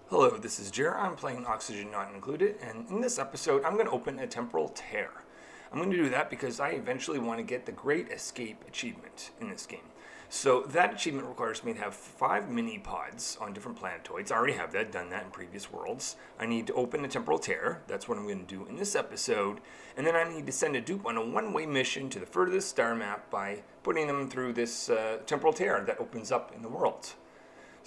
Hello, this is Jer. I'm playing Oxygen Not Included, and in this episode, I'm going to open a Temporal Tear. I'm going to do that because I eventually want to get the Great Escape achievement in this game. So that achievement requires me to have 5 mini-pods on different planetoids. I already have that, done that in previous worlds. I need to open a Temporal Tear. That's what I'm going to do in this episode. And then I need to send a dupe on a one-way mission to the furthest star map by putting them through this Temporal Tear that opens up in the world.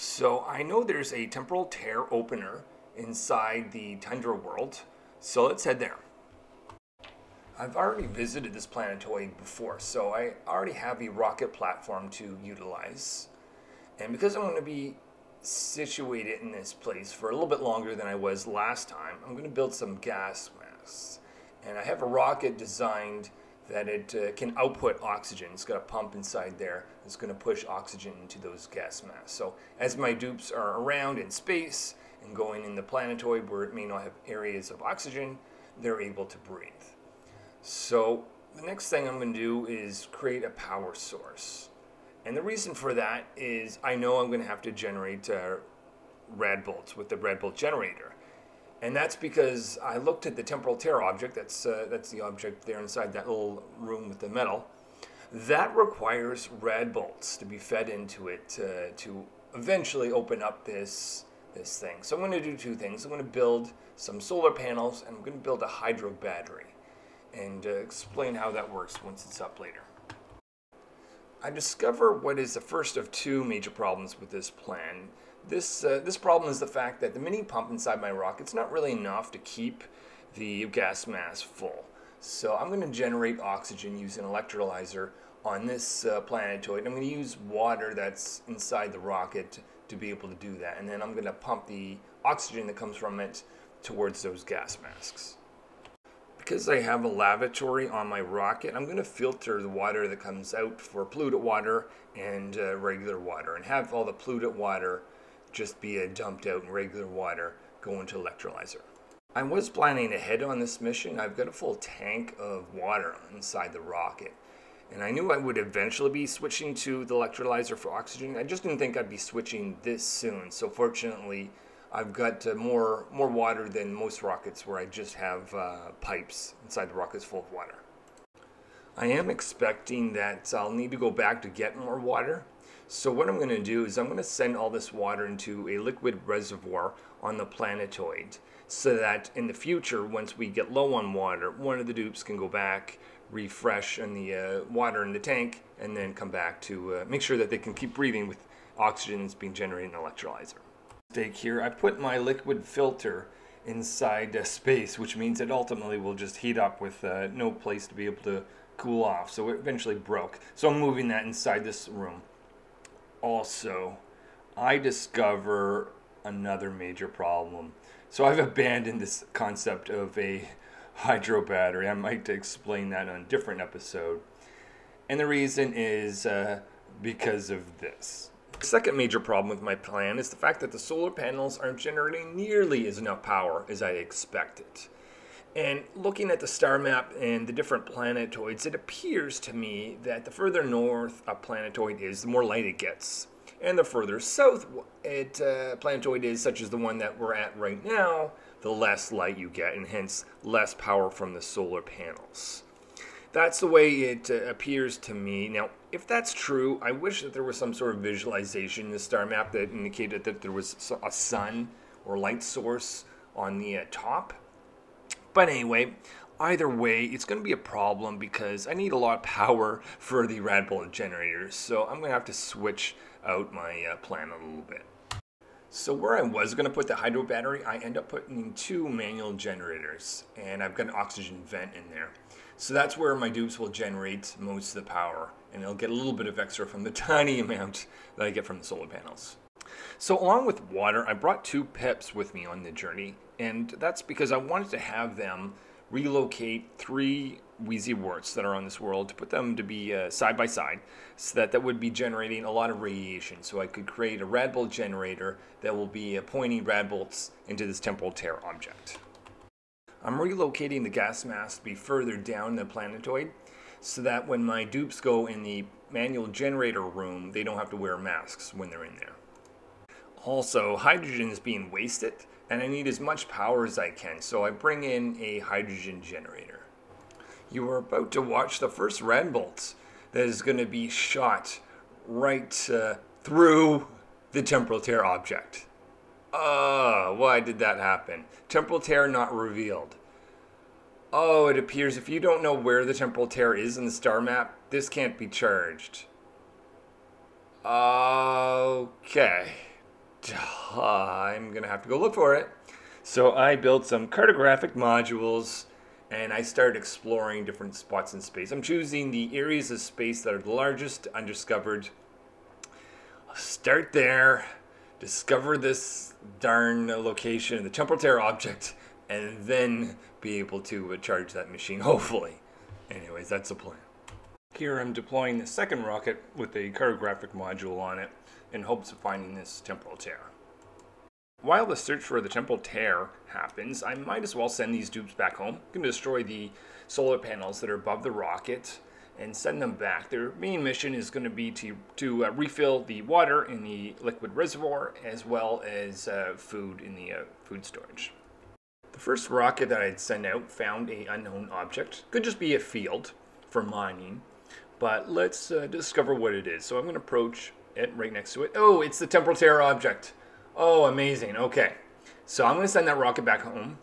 So I know there's a Temperal Tear Opener inside the Tundra world, so let's head there. I've already visited this planetoid before, so I already have a rocket platform to utilize. And because I'm going to be situated in this place for a little bit longer than I was last time, I'm going to build some gas masks. And I have a rocket designed that it can output oxygen. It's got a pump inside there that's going to push oxygen into those gas masks. So as my dupes are around in space and going in the planetoid where it may not have areas of oxygen, they're able to breathe. So the next thing I'm going to do is create a power source. And the reason for that is I know I'm going to have to generate rad bolts with the rad bolt generator. And that's because I looked at the Temperal Tear object, that's the object there inside that little room with the metal. That requires rad bolts to be fed into it to eventually open up this thing. So I'm going to do two things. I'm going to build some solar panels, and I'm going to build a hydro battery, and explain how that works once it's up later. I discover what is the first of two major problems with this plan. This problem is the fact that the mini pump inside my rocket's not really enough to keep the gas mask full. So I'm going to generate oxygen using an electrolyzer on this planetoid. I'm going to use water that's inside the rocket to be able to do that. And then I'm going to pump the oxygen that comes from it towards those gas masks. Because I have a lavatory on my rocket, I'm going to filter the water that comes out for polluted water and regular water, and have all the polluted water just be dumped out in regular water go into electrolyzer. I was planning ahead on this mission. I've got a full tank of water inside the rocket, and I knew I would eventually be switching to the electrolyzer for oxygen. I just didn't think I'd be switching this soon. So fortunately, I've got more water than most rockets, where I just have pipes inside the rockets full of water. I am expecting that I'll need to go back to get more water. So what I'm going to do is I'm going to send all this water into a liquid reservoir on the planetoid, so that in the future, once we get low on water, one of the dupes can go back, refresh in the water in the tank, and then come back to make sure that they can keep breathing with oxygen that's being generated in the electrolyzer. Mistake here, I put my liquid filter inside space, which means it ultimately will just heat up with no place to be able to cool off. So it eventually broke. So I'm moving that inside this room. Also, I discover another major problem. So I've abandoned this concept of a hydro battery. I might explain that on a different episode. And the reason is because of this. The second major problem with my plan is the fact that the solar panels aren't generating nearly as enough power as I expected. And looking at the star map and the different planetoids, it appears to me that the further north a planetoid is, the more light it gets. And the further south a planetoid is, such as the one that we're at right now, the less light you get, and hence less power from the solar panels. That's the way it appears to me. Now, if that's true, I wish that there was some sort of visualization in the star map that indicated that there was a sun or light source on the top. But anyway, either way, it's going to be a problem because I need a lot of power for the rad bolt generators. So I'm going to have to switch out my plan a little bit. So where I was going to put the hydro battery, I end up putting 2 manual generators, and I've got an oxygen vent in there. So that's where my dupes will generate most of the power, and it'll get a little bit of extra from the tiny amount that I get from the solar panels. So along with water, I brought 2 pips with me on the journey, and that's because I wanted to have them relocate 3 wheezy warts that are on this world, to put them to be side by side, so that would be generating a lot of radiation. So I could create a rad bolt generator that will be pointing rad bolts into this Temperal Tear object. I'm relocating the gas mask to be further down the planetoid, so that when my dupes go in the manual generator room, they don't have to wear masks when they're in there. Also, hydrogen is being wasted, and I need as much power as I can, so I bring in a hydrogen generator. You are about to watch the first red bolt that is going to be shot right through the temporal tear object. Why did that happen? Temporal tear not revealed. Oh, it appears if you don't know where the temporal tear is in the star map, this can't be charged. Okay. I'm gonna have to go look for it. So I built some cartographic modules and I started exploring different spots in space. I'm choosing the areas of space that are the largest, undiscovered. I'll start there, discover this darn location, the temporal tear object, and then be able to charge that machine, hopefully. Anyways, that's the plan. Here I'm deploying the second rocket with a cartographic module on it in hopes of finding this temporal tear. While the search for the temporal tear happens, I might as well send these dupes back home. I'm going to destroy the solar panels that are above the rocket and send them back. Their main mission is going to be to refill the water in the liquid reservoir as well as food in the food storage. The first rocket that I'd send out found an unknown object. Could just be a field for mining, but let's discover what it is. So I'm going to approach it right next to it. Oh, it's the temporal tear object. Oh, amazing. Okay. So I'm going to send that rocket back home.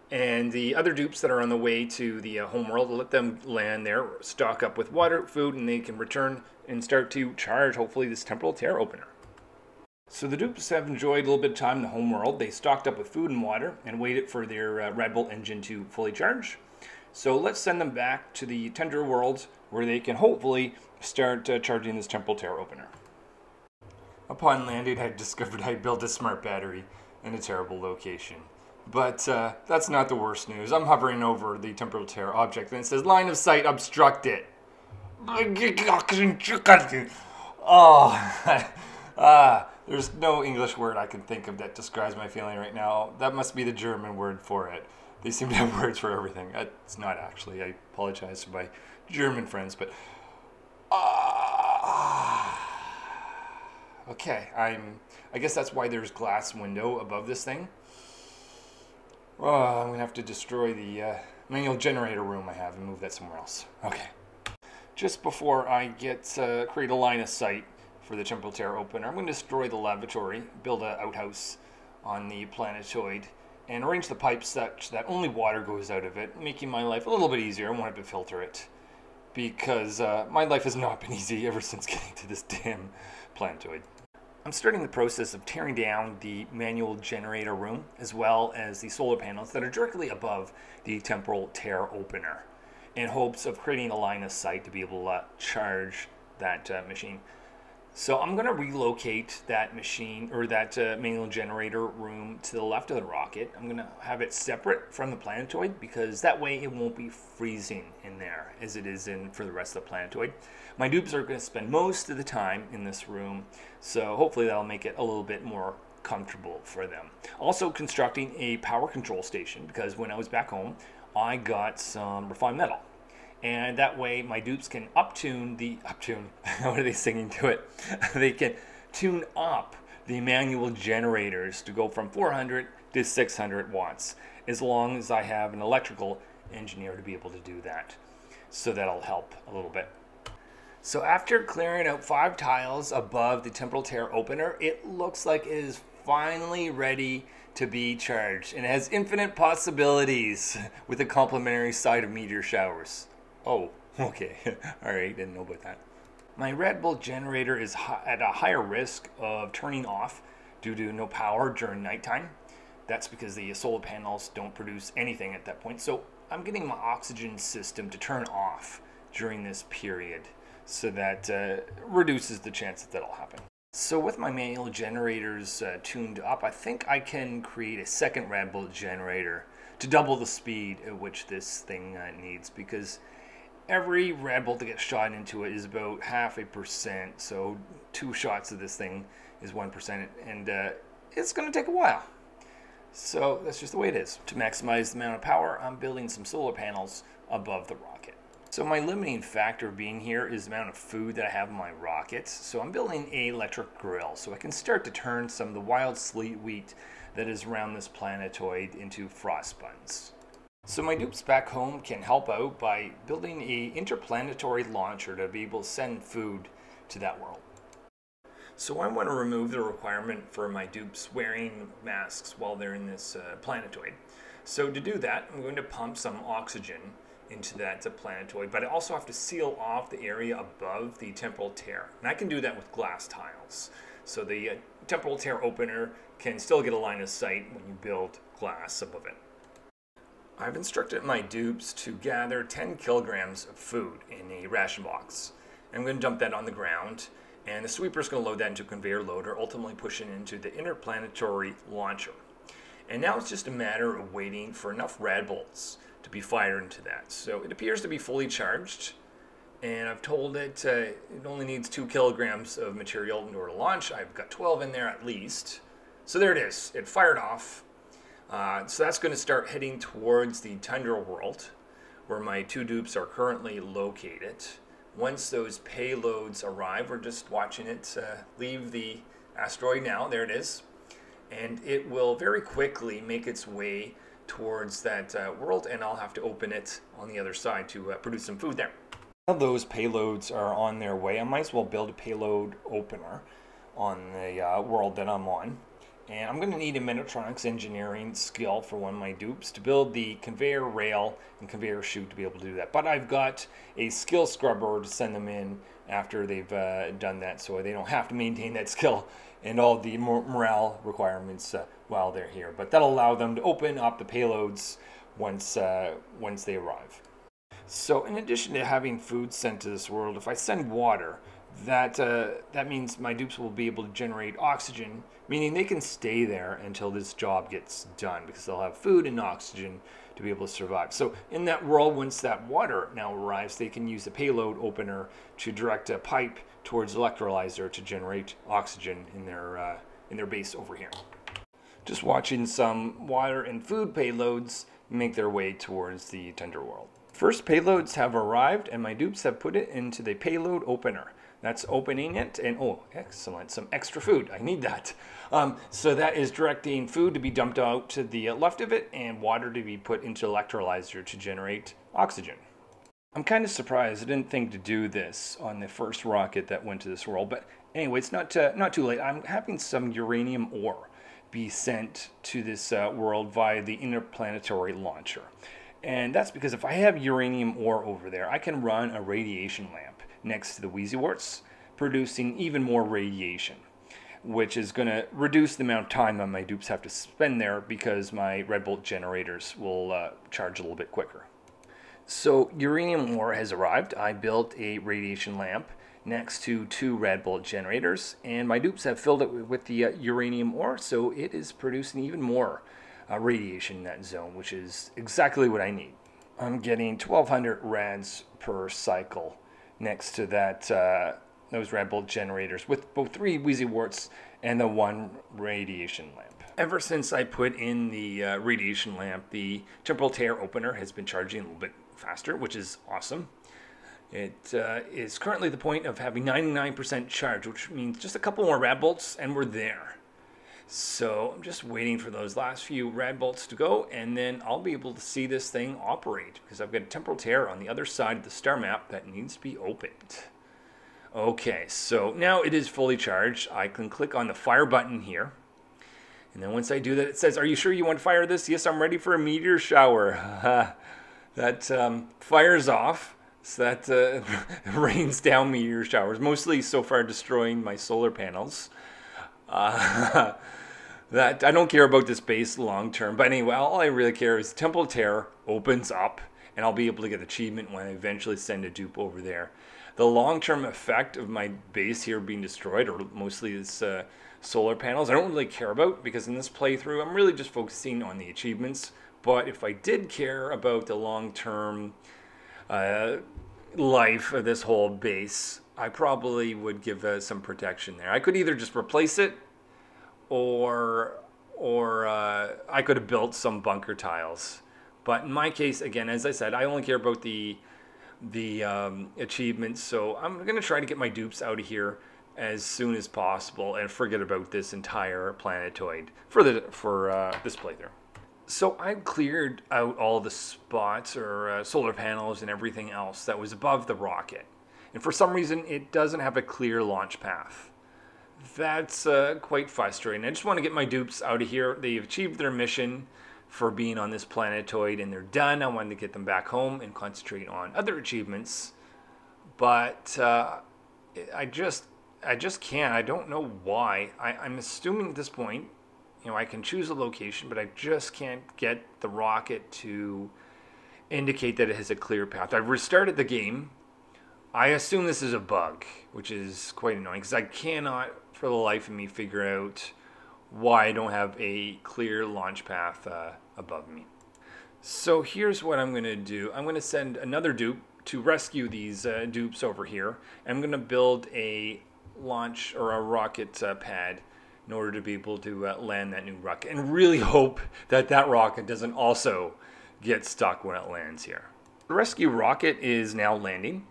And the other dupes that are on the way to the home world, let them land there, stock up with water, food, and they can return and start to charge, hopefully, this temporal tear opener. So the dupes have enjoyed a little bit of time in the home world. They stocked up with food and water and waited for their Red Bull engine to fully charge. So let's send them back to the tender world where they can hopefully start charging this temporal tear opener. Upon landing, I discovered I built a smart battery in a terrible location. But that's not the worst news. I'm hovering over the temporal tear object and it says line of sight obstructed. There's no English word I can think of that describes my feeling right now. That must be the German word for it. They seem to have words for everything. It's not actually. I apologize to my German friends, but okay, I guess that's why there's glass window above this thing. I'm going to have to destroy the manual generator room I have and move that somewhere else. Okay. Just before I create a line of sight for the temporal tear opener, I'm going to destroy the lavatory, build an outhouse on the planetoid, and arrange the pipes such that only water goes out of it, making my life a little bit easier. I won't have to filter it, because my life has not been easy ever since getting to this damn planetoid. I'm starting the process of tearing down the manual generator room as well as the solar panels that are directly above the temporal tear opener in hopes of creating a line of sight to be able to charge that machine. So I'm going to relocate that machine or that manual generator room to the left of the rocket. I'm going to have it separate from the planetoid because that way it won't be freezing in there as it is for the rest of the planetoid. My dupes are going to spend most of the time in this room, so hopefully that'll make it a little bit more comfortable for them. Also constructing a power control station because when I was back home, I got some refined metal. And that way my dupes can what are they singing to it? They can tune up the manual generators to go from 400 to 600 watts, as long as I have an electrical engineer to be able to do that. So that'll help a little bit. So after clearing out 5 tiles above the temporal tear opener, it looks like it is finally ready to be charged. And it has infinite possibilities with a complementary side of meteor showers. Oh, okay. All right, didn't know about that. My Red Bull generator is at a higher risk of turning off due to no power during nighttime. That's because the solar panels don't produce anything at that point. So I'm getting my oxygen system to turn off during this period so that reduces the chance that that'll happen. So with my manual generators tuned up, I think I can create a second Red Bull generator to double the speed at which this thing needs, because every Red Bull that gets shot into it is about 0.5%, so 2 shots of this thing is 1%, and it's going to take a while. So that's just the way it is. To maximize the amount of power, I'm building some solar panels above the rocket. So my limiting factor being here is the amount of food that I have in my rockets. So I'm building an electric grill so I can start to turn some of the wild sleet wheat that is around this planetoid into frost buns. So my dupes back home can help out by building an interplanetary launcher to be able to send food to that world. So I want to remove the requirement for my dupes wearing masks while they're in this planetoid. So to do that, I'm going to pump some oxygen into that planetoid, but I also have to seal off the area above the temporal tear. And I can do that with glass tiles. So the temporal tear opener can still get a line of sight when you build glass above it. I've instructed my dupes to gather 10 kilograms of food in a ration box. I'm going to dump that on the ground, and the sweeper is going to load that into a conveyor loader, ultimately pushing into the interplanetary launcher. And now it's just a matter of waiting for enough rad bolts to be fired into that. So it appears to be fully charged, and I've told it it only needs 2 kilograms of material in order to launch. I've got 12 in there at least. So there it is. It fired off. So that's going to start heading towards the tundra world, where my 2 dupes are currently located. Once those payloads arrive, we're just watching it leave the asteroid now. There it is. And it will very quickly make its way towards that world, and I'll have to open it on the other side to produce some food there. Now those payloads are on their way, I might as well build a payload opener on the world that I'm on. And I'm going to need a Metatronics engineering skill for one of my dupes to build the conveyor rail and conveyor chute to be able to do that. But I've got a skill scrubber to send them in after they've done that, so they don't have to maintain that skill and all the morale requirements while they're here. But that'll allow them to open up the payloads once they arrive. So in addition to having food sent to this world, if I send water, that means my dupes will be able to generate oxygen, meaning they can stay there until this job gets done because they'll have food and oxygen to be able to survive. So in that world, once that water now arrives, they can use the payload opener to direct a pipe towards the electrolyzer to generate oxygen in their base over here. Just watching some water and food payloads make their way towards the tundra world. First payloads have arrived, and my dupes have put it into the payload opener. That's opening it, and oh, excellent, some extra food. I need that. So that is directing food to be dumped out to the left of it and water to be put into electrolyzer to generate oxygen. I'm kind of surprised. I didn't think to do this on the first rocket that went to this world, but anyway, it's not too late. I'm having some uranium ore be sent to this world via the interplanetary launcher. And that's because if I have uranium ore over there, I can run a radiation lamp next to the Wheezy Warts, producing even more radiation, which is going to reduce the amount of time that my dupes have to spend there because my red bolt generators will charge a little bit quicker. So uranium ore has arrived. I built a radiation lamp next to 2 red bolt generators, and my dupes have filled it with the uranium ore, so it is producing even more radiation in that zone, which is exactly what I need. I'm getting 1200 rads per cycle next to that those red bolt generators with both 3 Wheezy Warts and the 1 radiation lamp. Ever since I put in the radiation lamp, the temporal tear opener has been charging a little bit faster, which is awesome. It is currently the point of having 99% charge, which means just a couple more rad bolts and we're there. So I'm just waiting for those last few rad bolts to go, and then I'll be able to see this thing operate because I've got a temporal tear on the other side of the star map that needs to be opened. Okay, so now it is fully charged. I can click on the fire button here. And then once I do that, it says, "Are you sure you want to fire this?" "Yes, I'm ready for a meteor shower." That fires off. So that rains down meteor showers, mostly so far destroying my solar panels. That I don't care about this base long term, but anyway, all I really care is Temperal Tear opens up, and I'll be able to get achievement when I eventually send a dupe over there. The long-term effect of my base here being destroyed, or mostly this solar panels, I don't really care about, because in this playthrough, I'm really just focusing on the achievements. But if I did care about the long-term life of this whole base, I probably would give some protection there. I could either just replace it, or I could have built some bunker tiles. But in my case, again, as I said, I only care about the the achievements. So I'm going to try to get my dupes out of here as soon as possible and forget about this entire planetoid for this playthrough. So I've cleared out all the spots or solar panels and everything else that was above the rocket. And for some reason, it doesn't have a clear launch path. That's quite frustrating. I just want to get my dupes out of here. They've achieved their mission for being on this planetoid and they're done. I wanted to get them back home and concentrate on other achievements. But I just can't. I don't know why. I'm assuming at this point, I can choose a location, but I just can't get the rocket to indicate that it has a clear path. I've restarted the game. I assume this is a bug, which is quite annoying because I cannot for the life of me figure out why I don't have a clear launch path above me. So here's what I'm going to do. I'm going to send another dupe to rescue these dupes over here. I'm going to build a launch or a rocket pad in order to be able to land that new rocket, and really hope that that rocket doesn't also get stuck when it lands here. The rescue rocket is now landing.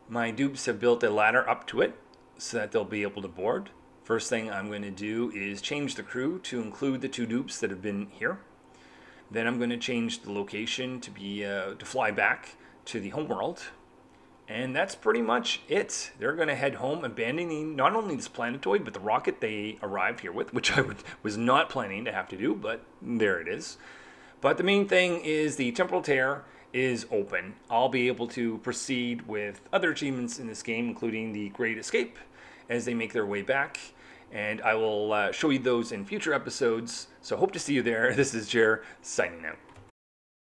My dupes have built a ladder up to it so that they'll be able to board. First thing I'm going to do is change the crew to include the 2 dupes that have been here. Then I'm going to change the location to fly back to the homeworld. And that's pretty much it. They're going to head home, abandoning not only this planetoid, but the rocket they arrived here with, which I was not planning to have to do, but there it is. But the main thing is the Temperal Tear is open. I'll be able to proceed with other achievements in this game, including the Great Escape, as they make their way back. And I will show you those in future episodes. So hope to see you there. This is Jer, signing out.